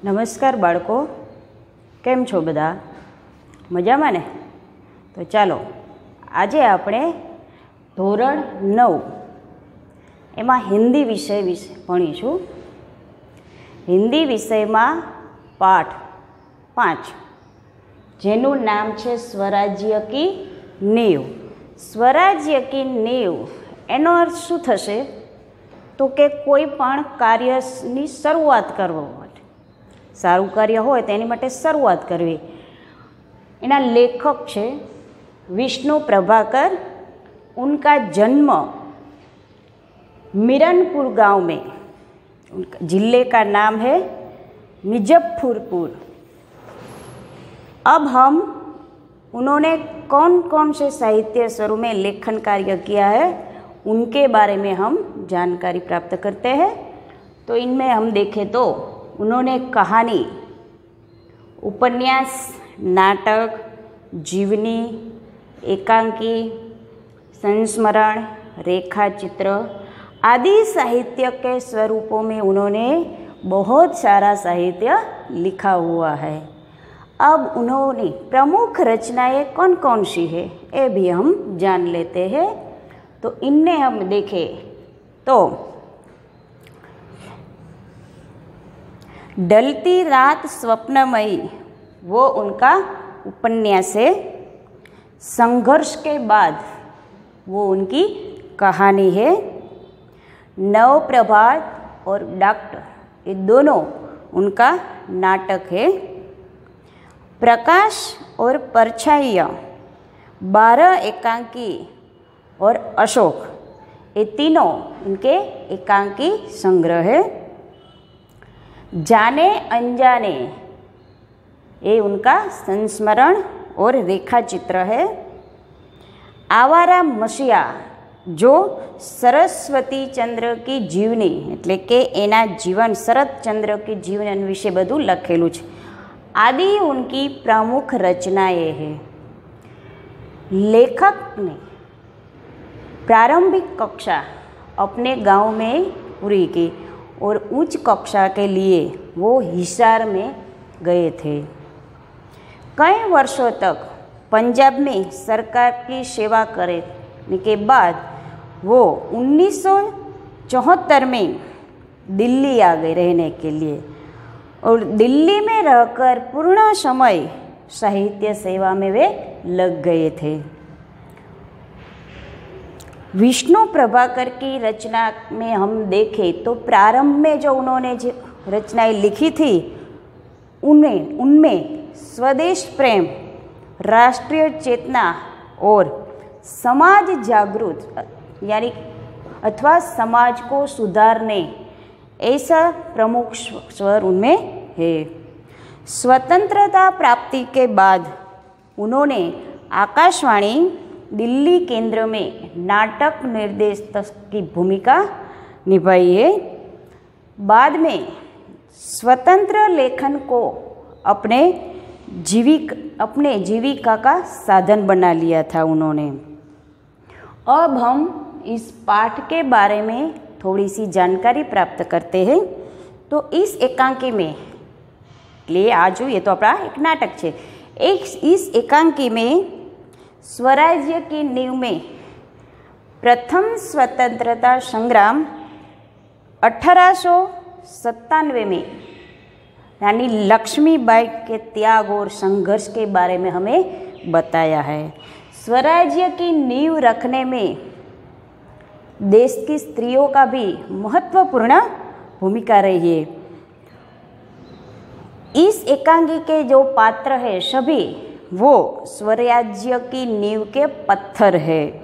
નમસ્કાર બાળકો, કેમ છો બધા? મજામાં ને? તો ચાલો આજે આપણે ધોરણ 9 એમાં હિન્દી વિષય વિશે ભણીશું. હિન્દી વિષયમાં પાઠ 5 જેનું નામ છે સ્વરાજ્ય કી નીંવ. સ્વરાજ્ય કી નીંવ એનો અર્થ શું થશે? તો કે કોઈ પણ કાર્યની શરૂઆત કરવા માટે, સારું કાર્ય હોય તો એની માટે શરૂઆત કરવી. એના લેખક છે विष्णु प्रभाकर. उनका जन्म मिरनपुर गांव में, जिले का नाम है मुजफ्फरपुर. अब हम उन्होंने कौन कौन से साहित्य स्वरूप में लेखन कार्य किया है उनके बारे में हम जानकारी प्राप्त करते हैं. तो इनमें हम देखें तो उन्होंने कहानी, उपन्यास, नाटक, जीवनी, एकांकी, संस्मरण, रेखा चित्र आदि साहित्य के स्वरूपों में उन्होंने बहुत सारा साहित्य लिखा हुआ है. अब उन्होंने प्रमुख रचनाएं कौन कौन सी है ये भी हम जान लेते हैं. तो इनमें हम देखें तो ढलती रात स्वप्नमयी वो उनका उपन्यास है. संघर्ष के बाद वो उनकी कहानी है. नव प्रभात और डॉक्टर ये दोनों उनका नाटक है. प्रकाश और परछाइयाँ, 12 एकांकी और अशोक ये तीनों उनके एकांकी संग्रह है. जाने अनजाने ये उनका संस्मरण और रेखा चित्र है. आवारा मसिया जो सरस्वती चंद्र की जीवनी एटले के एना जीवन, शरद चंद्र की जीवन विषे बधु लखेलू छे. आदि उनकी प्रमुख रचनाएं हैं. लेखक ने प्रारंभिक कक्षा अपने गांव में पूरी की और उच्च कक्षा के लिए वो हिसार में गए थे. कई वर्षों तक पंजाब में सरकार की सेवा करने के बाद वो 1974 में दिल्ली आ गए रहने के लिए और दिल्ली में रहकर पूर्ण समय साहित्य सेवा में वे लग गए थे. विष्णु प्रभाकर की रचना में हम देखें तो प्रारंभ में जो उन्होंने जो रचनाएं लिखी थी उनमें स्वदेश प्रेम, राष्ट्रीय चेतना और समाज जागृत यानी अथवा समाज को सुधारने ऐसा प्रमुख स्वर उनमें है. स्वतंत्रता प्राप्ति के बाद उन्होंने आकाशवाणी दिल्ली केंद्र में नाटक निर्देशक की भूमिका निभाई है. बाद में स्वतंत्र लेखन को अपने जीविका का साधन बना लिया था उन्होंने. अब हम इस पाठ के बारे में थोड़ी सी जानकारी प्राप्त करते हैं. तो इस एकांकी में लिए आज ये तो अपना एक नाटक है. इस एकांकी में स्वराज्य की नींव में प्रथम स्वतंत्रता संग्राम 1897 में यानी लक्ष्मीबाई के त्याग और संघर्ष के बारे में हमें बताया है. स्वराज्य की नींव रखने में देश की स्त्रियों का भी महत्वपूर्ण भूमिका रही है. इस एकांकी के जो पात्र है सभी वो स्वराज्य की नींव के पत्थर है,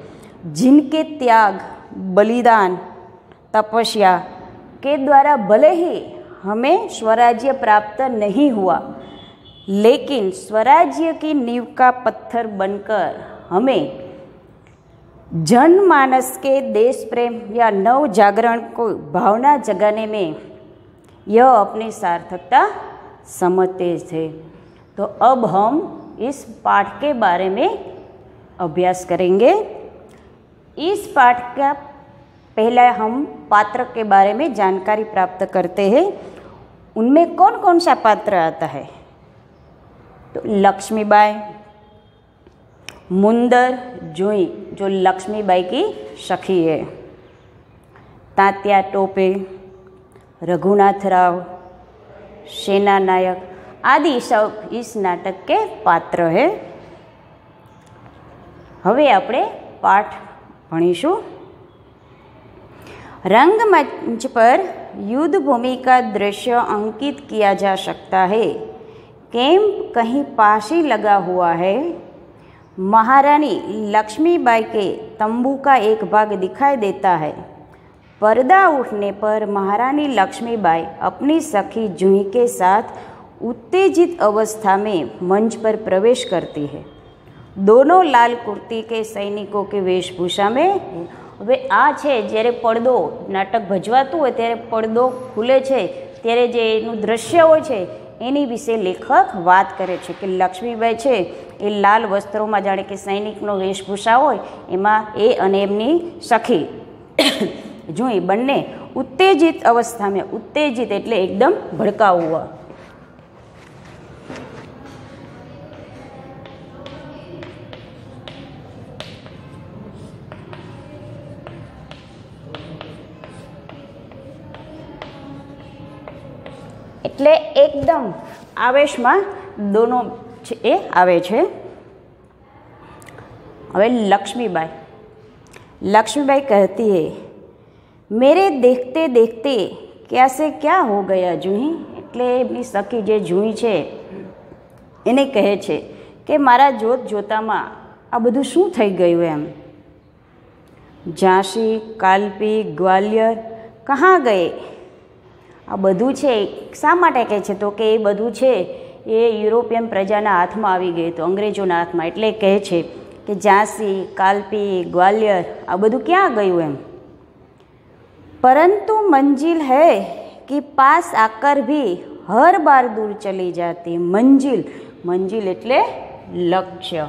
जिनके त्याग, बलिदान, तपस्या के द्वारा भले ही हमें स्वराज्य प्राप्त नहीं हुआ, लेकिन स्वराज्य की नींव का पत्थर बनकर हमें जनमानस के देश प्रेम या नव जागरण को भावना जगाने में यह अपनी सार्थकता समझते थे. तो अब हम इस पाठ के बारे में अभ्यास करेंगे. इस पाठ का पहला हम पात्र के बारे में जानकारी प्राप्त करते हैं. उनमें कौन कौन सा पात्र आता है? तो लक्ष्मीबाई, मुंदर, जुई जो लक्ष्मीबाई की सखी है, तात्या टोपे, रघुनाथ राव, सेना नायक आदि सब इस नाटक के पात्र है। હવે આપણે પાઠ ભણીશું। रंगमंच पर युद्ध भूमि का दृश्य अंकित किया जा सकता है। कैंप कहीं पास ही लगा हुआ है। महारानी लक्ष्मीबाई के तंबू का एक भाग दिखाई देता है। पर्दा उठने पर महारानी लक्ष्मीबाई अपनी सखी जूही के साथ उत्तेजित अवस्था में मंच पर प्रवेश करती है। दोनों लाल कुर्ती के सैनिकों की वेशभूषा में। હવે આ છે જ્યારે પડદો નાટક ભજવાતું હોય ત્યારે પડદો ખુલે છે ત્યારે જે એનું દ્રશ્ય હોય છે એની વિશે લેખક વાત કરે છે કે લક્ષ્મીબાઈ છે એ લાલ વસ્ત્રોમાં જાણે કે સૈનિકનો વેશભૂષા હોય એમાં એ અને એમની સખી જોઈ બંને ઉત્તેજિત અવસ્થામાં, ઉત્તેજિત એટલે એકદમ ભડકાઉ हुआ। એટલે એકદમ આવેશમાં દોનો એ આવે છે। હવે लक्ष्मीबाई कहती है, मेरे देखते देखते क्या से क्या हो गया जूही। એટલે એમની સખી જે જૂહી છે એને કહે છે કે મારા જોત જોતામાં આ બધું શું થઈ ગયું એમ। ઝાંસી, કાલ્પી, ગ્વાલિયર કहाँ ગए? આ બધું છે શા માટે કહે છે? તો કે એ બધું છે એ યુરોપિયન પ્રજાના હાથમાં આવી ગયું હતું, અંગ્રેજોના હાથમાં। એટલે કહે છે કે ઝાંસી, કાલ્પી, ગ્વાલિયર આ બધું ક્યાં ગયું એમ। परंतु मंजिल है कि पास आकर भी हर बार दूर चली जाती। मंजिल, मंजिल એટલે લક્ષ્ય।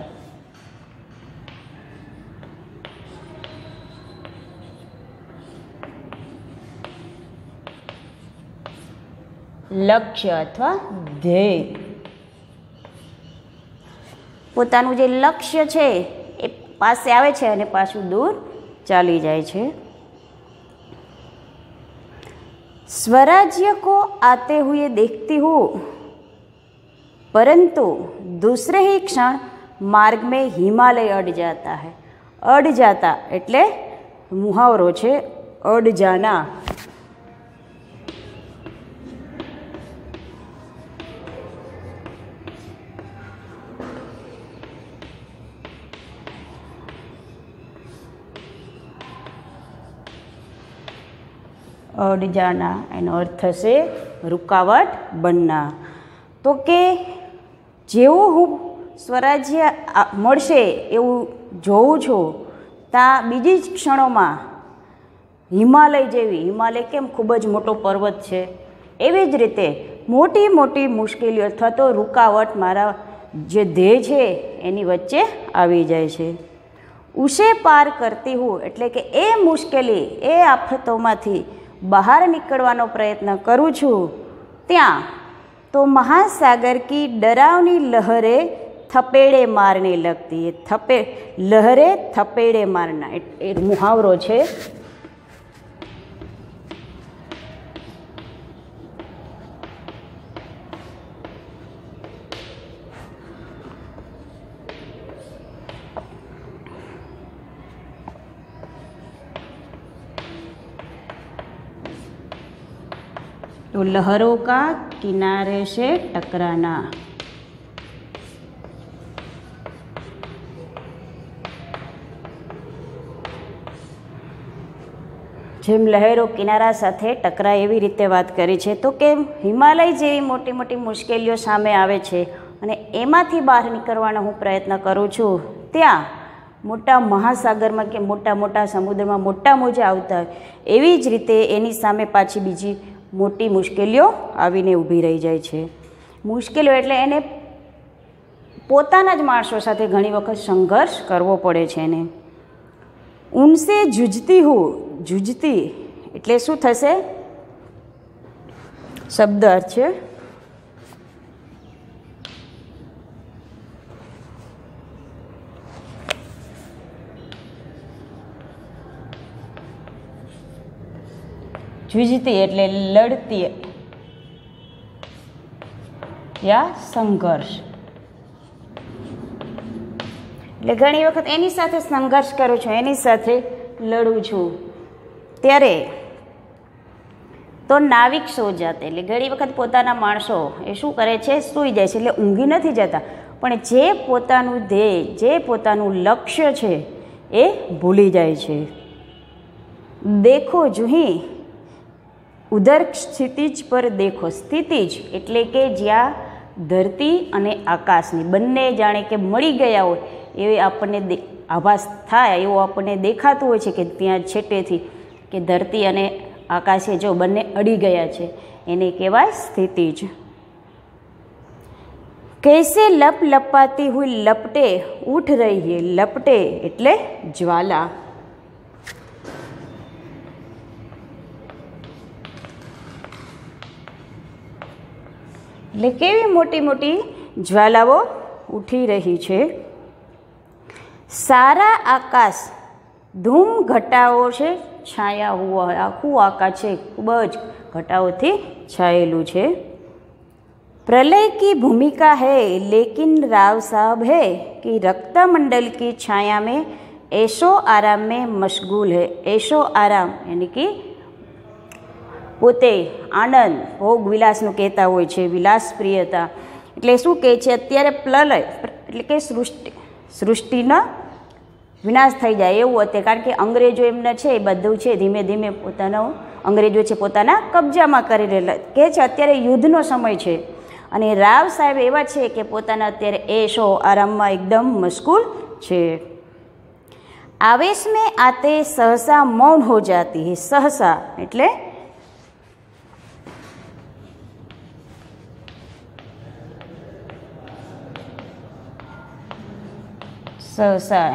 લક્ષ્ય અથવા ધ્યેય, પોતાનું જે લક્ષ્ય છે એ પાસે આવે છે અને પાછું દૂર ચાલી જાય છે। स्वराज्य को आते हुए देखती हूँ, परंतु दूसरे ही क्षण मार्ग में हिमालय अड़ जाता है। अड़ जाता એટલે મુહાવરો છે અડ જાના। અડ જાના એનો અર્થ થશે રૂકાવટ બનના। તો કે જેવું હું સ્વરાજ્ય મળશે એવું જોઉં છું ત્યાં બીજી જ ક્ષણોમાં હિમાલય જેવી, હિમાલય કેમ ખૂબ જ મોટો પર્વત છે એવી જ રીતે મોટી મોટી મુશ્કેલીઓ અથવા તો રૂકાવટ મારા જે ધ્યેય છે એની વચ્ચે આવી જાય છે। ઉસે પાર કરતી હું એટલે કે એ મુશ્કેલી, એ આફતોમાંથી બહાર નીકળવાનો પ્રયત્ન કરું છું ત્યાં तो महासागर की डरावनी लहरें थपेड़े मारने लगती है। लहरें थपेड़े मारना एक मुहावरो है। तो लहरों का किनारे से टकराना। જેમ લહેરો કિનારા સાથે ટકરાય એવી રીતે વાત કરી છે। તો કે હિમાલય જેવી મોટી મોટી મુશ્કેલીઓ સામે આવે છે અને એમાંથી બહાર નીકળવાનો હું પ્રયત્ન કરું છું ત્યાં મોટા મહાસાગરમાં કે મોટા મોટા સમુદ્રમાં મોટા મોજા આવતા હોય એવી જ રીતે એની સામે પાછી બીજી મોટી મુશ્કેલીઓ આવીને ઊભી રહી જાય છે। મુશ્કેલીઓ એટલે એને પોતાના જ માણસો સાથે ઘણી વખત સંઘર્ષ કરવો પડે છે એને। ઉનસે જૂજતી હું, જૂજતી એટલે શું થશે? શબ્દ અર્થ છે જુજતી એટલે લડતી યા સંઘર્ષ, એટલે ઘણી વખત એની સાથે સંઘર્ષ કરું છું, એની સાથે લડું છું. ત્યારે તો નાવિક સો જાતે, એટલે ઘણી વખત પોતાના માણસો એ શું કરે છે, સૂઈ જાય છે, એટલે ઊંઘી નથી જતા, પણ જે પોતાનું ધ્યેય, જે પોતાનું લક્ષ્ય છે એ ભૂલી જાય છે. દેખો જુહી ઉધર ક્ષિતિજ પર દેખો, સ્થિતિજ એટલે કે જ્યાં ધરતી અને આકાશની બંને જાણે કે મળી ગયા હોય એવી આપણને આભાસ થાય, એવું આપણને દેખાતું હોય છે કે ત્યાં છેટેથી કે ધરતી અને આકાશે જો બંને અડી ગયા છે, એને કહેવાય સ્થિતિજ. कैसे लप लपाती हुई लपटे उठ रही है, लपटे એટલે જ્વાલા. એટલે કેવી મોટી મોટી જ્વાલાઓ ઉઠી રહી છે. સારા આકાશ ધૂમ ઘટાઓ છે છાયા હુઆ, આખું આકાશ છે ખૂબ જ ઘટાઓથી છાયેલું છે. प्रलय की भूमिका है लेकिन राव साहब है कि रक्तमंडल की छाया में ऐशो आराम में मशगूल है. ऐशो आराम यानी कि પોતે આનંદ ભોગ વિલાસનું કહેતા હોય છે, વિલાસપ્રિયતા. એટલે શું કહે છે, અત્યારે પ્રલય એટલે કે સૃષ્ટિનો વિનાશ થઈ જાય એવું અત્યારે, કારણ કે અંગ્રેજો એમને છે એ બધું છે ધીમે ધીમે પોતાનો અંગ્રેજો છે પોતાના કબજામાં કરી રહેલા કહે છે. અત્યારે યુદ્ધનો સમય છે અને રાવ સાહેબ એવા છે કે પોતાના અત્યારે એશો આરામમાં એકદમ મશગુલ છે. આવેશ મેં આતે સહસા મૌન હો જાતી હૈ, સહસા એટલે સહસા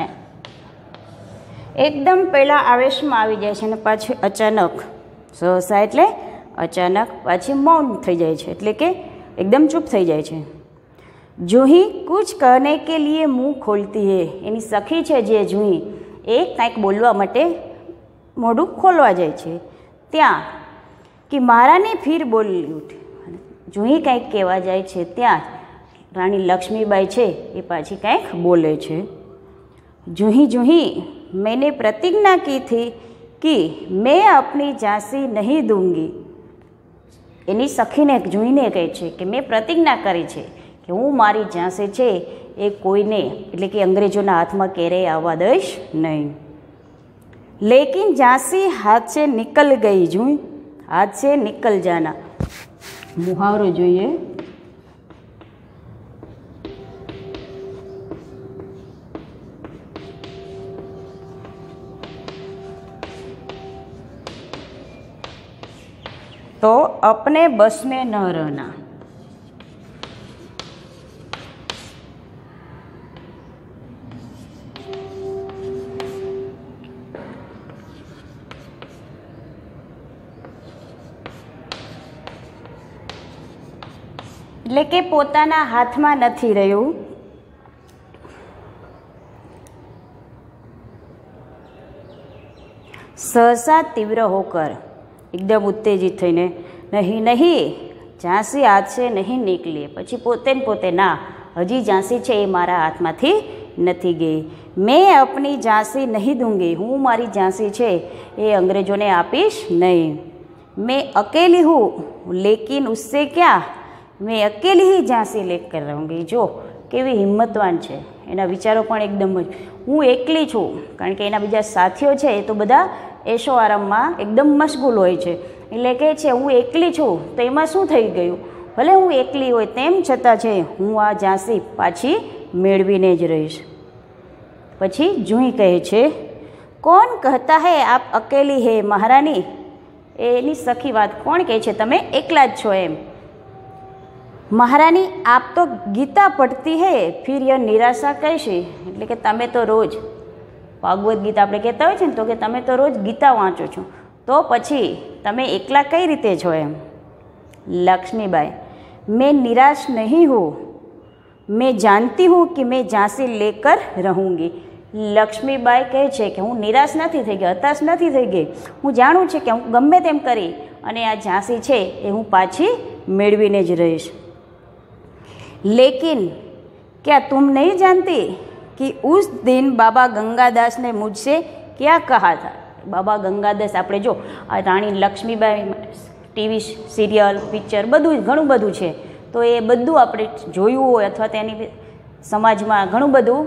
એકદમ પહેલાં આવેશમાં આવી જાય છે અને પાછી અચાનક, સહસા એટલે અચાનક પાછી મૌન થઈ જાય છે, એટલે કે एकदम चुप થઈ જાય છે. જુહી કુછ કહને કે લીએ મુંહ ખોલતી હૈ, એની સખી છે જે જુહી એ કાંઈક બોલવા માટે મોઢું ખોલવા જાય છે. ત્યાં કે મહારાની ફીર બોલી ઉઠી, જુહી કંઈક કહેવા જાય છે ત્યાં રાણી લક્ષ્મીબાઈ છે એ પાછી કંઈક બોલે છે. જુહી જુહી मैंने प्रतिज्ञा की थी कि मैं अपनी झांसी नहीं दूंगी. એની સખીને જોઈને કહે છે કે મેં પ્રતિજ્ઞા કરી છે કે હું મારી ઝાંસી છે એ કોઈને એટલે કે અંગ્રેજોના હાથમાં ક્યારેય આવવા દઈશ નહીં. લેકિન ઝાંસી હાથ સે નિકલ ગઈ, જુઈ હાથ સે નિકલ જાના. મુહાવરો જોઈએ. तो अपने बस में न रहना. એટલે કે પોતાના હાથમાં નથી રહ્યું. सहसा तीव्र होकर એકદમ ઉત્તેજિત થઈને નહીં નહીં ઝાંસી હાથ સે નહીં નીકળી, પછી પોતે ને પોતે ના હજી ઝાંસી છે એ મારા હાથમાંથી નથી ગઈ. મેં અપની ઝાંસી નહીં દૂંગી, હું મારી ઝાંસી છે એ અંગ્રેજોને આપીશ નહીં. મેં અકેલી હું લેકિન ઉસસે ક્યાં, મેં અકેલી ही ઝાંસી લેકર રહુંગી. જો કેવી હિંમતવાન છે, એના વિચારો પણ એકદમ જ, હું એકલી છું, કારણ કે એના બીજા સાથીઓ છે એ તો બધા એશો આરામમાં એકદમ મશગુલ હોય છે. એટલે કહે છે હું એકલી છું, તો એમાં શું થઈ ગયું, ભલે હું એકલી હોય તેમ છતાં છે હું આ ઝાંસી પાછી મેળવીને જ રહીશ. પછી જુહી કહે છે કોણ કહેતા હૈ આપ અકેલી હૈ મહારાની, એની સખી વાત કોણ કહે છે તમે એકલા જ છો એમ. મહારાની આપ તો ગીતા પડતી હૈ ફિર યહ નિરાશા કૈસી, એટલે કે તમે તો રોજ ભાગવદ્ ગીતા આપણે કહેતા હોય છે ને, તો કે તમે તો રોજ ગીતા વાંચો છો, તો પછી તમે એકલા કઈ રીતે છો એમ. लक्ष्मीबाई, मैं निराश नहीं हूँ, मैं जानती हूँ कि मैं झांसी लेकर रहूँगी. લક્ષ્મીબાઈ કહે છે કે હું નિરાશ નથી થઈ ગઈ, હતાશ નથી થઈ ગઈ. હું જાણું છું કે હું ગમે તેમ કરી અને આ ઝાંસી છે એ હું પાછી મેળવીને જ રહીશ. लेकिन क्या तुम नहीं जानती कि उस दिन बाबा गंगादास ने मुझसे क्या कहा था? बाबा गंगादास આપણે જો આ રાણી લક્ષ્મીબાઈ ટીવી સિરિયલ પિક્ચર બધું ઘણું બધું છે, તો એ બધું આપણે જોયું હોય અથવા તેની સમાજમાં ઘણું બધું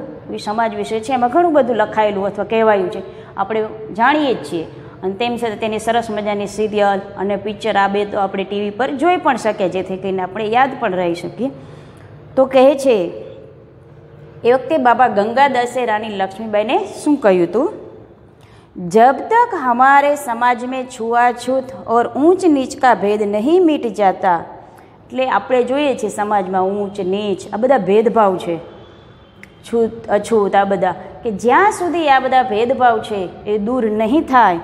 સમાજ વિશે છે, એમાં ઘણું બધું લખાયેલું અથવા કહેવાયું છે, આપણે જાણીએ જ છીએ. અને તેમ છતાં તેની સરસ મજાની સિરિયલ અને પિક્ચર આ બે તો આપણે ટીવી પર જોઈ પણ શકીએ, જેથી કરીને આપણે યાદ પણ રહી શકીએ. તો કહે છે એ વખતે બાબા ગંગાદાસે રાણી લક્ષ્મીબાઈને શું કહ્યું હતું? जब तक हमारे समाज में छुआछूत और ऊंच नीच का भेद नहीं मिट जाता, એટલે આપણે જોઈએ છીએ સમાજમાં ઊંચ નીચ આ બધા ભેદભાવ છે, છૂત અછૂત આ બધા, કે જ્યાં સુધી આ બધા ભેદભાવ છે એ દૂર નહીં થાય,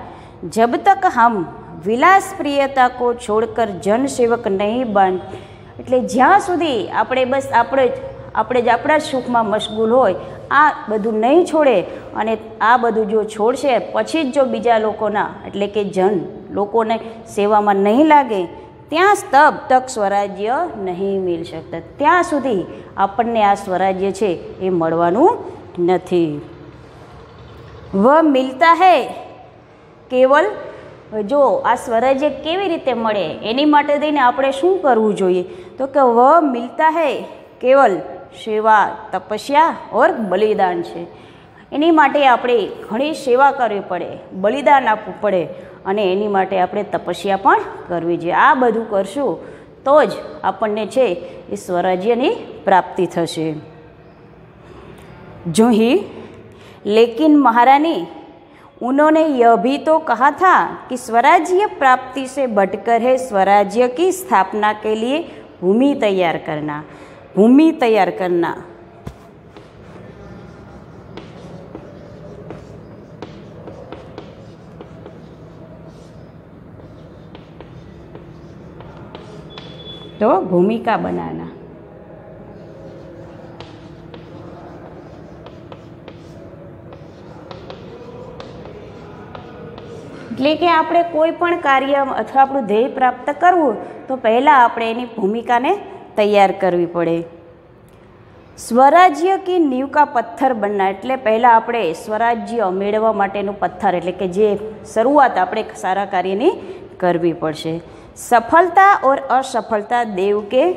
જબ તક હમ વિલાસ પ્રિયતા કો છોડકર જન સેવક નહીં બન, એટલે જ્યાં સુધી આપણે બસ આપણે જ આપણા સુખમાં મશગુલ હોય, આ બધું નહીં છોડે અને આ બધું જો છોડશે પછી જ જો બીજા લોકોના એટલે કે જન લોકોને સેવામાં નહીં લાગે, ત્યાં તબ તક સ્વરાજ્ય નહીં મિલ શકતા, ત્યાં સુધી આપણને આ સ્વરાજ્ય છે એ મળવાનું નથી. વહ મિલતા હૈ કેવલ, જો આ સ્વરાજ્ય કેવી રીતે મળે એની માટે થઈને આપણે શું કરવું જોઈએ? તો કે વહ મિલતા હૈ કેવલ સેવા તપસ્યા ઓર બલિદાન છે. એની માટે આપણે ઘણી સેવા કરવી પડે, બલિદાન આપવું પડે અને એની માટે આપણે તપસ્યા પણ કરવી જોઈએ. આ બધું કરશું તો જ આપણને છે એ સ્વરાજ્યની પ્રાપ્તિ થશે. જુહી लेकिन महारानी उन्होंने यह भी तो कहा था कि स्वराज्य प्राप्ति से बढ़कर है स्वराज्य की स्थापना के लिए भूमि तैयार करना. भूमि तैयार करना तो भूमिका बनाना. એટલે કે આપણે કોઈ પણ કાર્ય અથવા આપણું ધ્યેય પ્રાપ્ત કરવું તો પહેલાં આપણે એની ભૂમિકાને તૈયાર કરવી પડે. સ્વરાજ્ય કી નીવ કા પથ્થર બનના, એટલે પહેલાં આપણે સ્વરાજ્ય મેળવવા માટેનું પથ્થર એટલે કે જે શરૂઆત આપણે સારા કાર્યની કરવી પડશે. સફળતા ઓર અસફળતા દેવ કે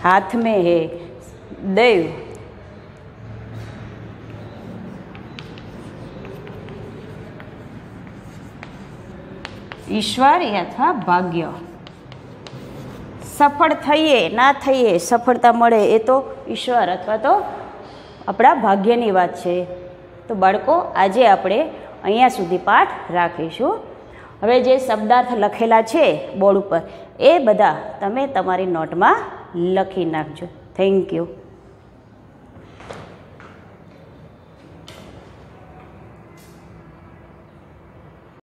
હાથ મેં હે. દેવ ઈશ્વર અથવા ભાગ્ય. સફળ થઈએ ના થઈએ, સફળતા મળે એ તો ઈશ્વર અથવા તો આપણા ભાગ્યની વાત છે. તો બાળકો આજે આપણે અહીંયા સુધી પાઠ રાખીશું. હવે જે શબ્દાર્થ લખેલા છે બોર્ડ ઉપર એ બધા તમે તમારી નોટમાં લખી નાખજો. Thank you.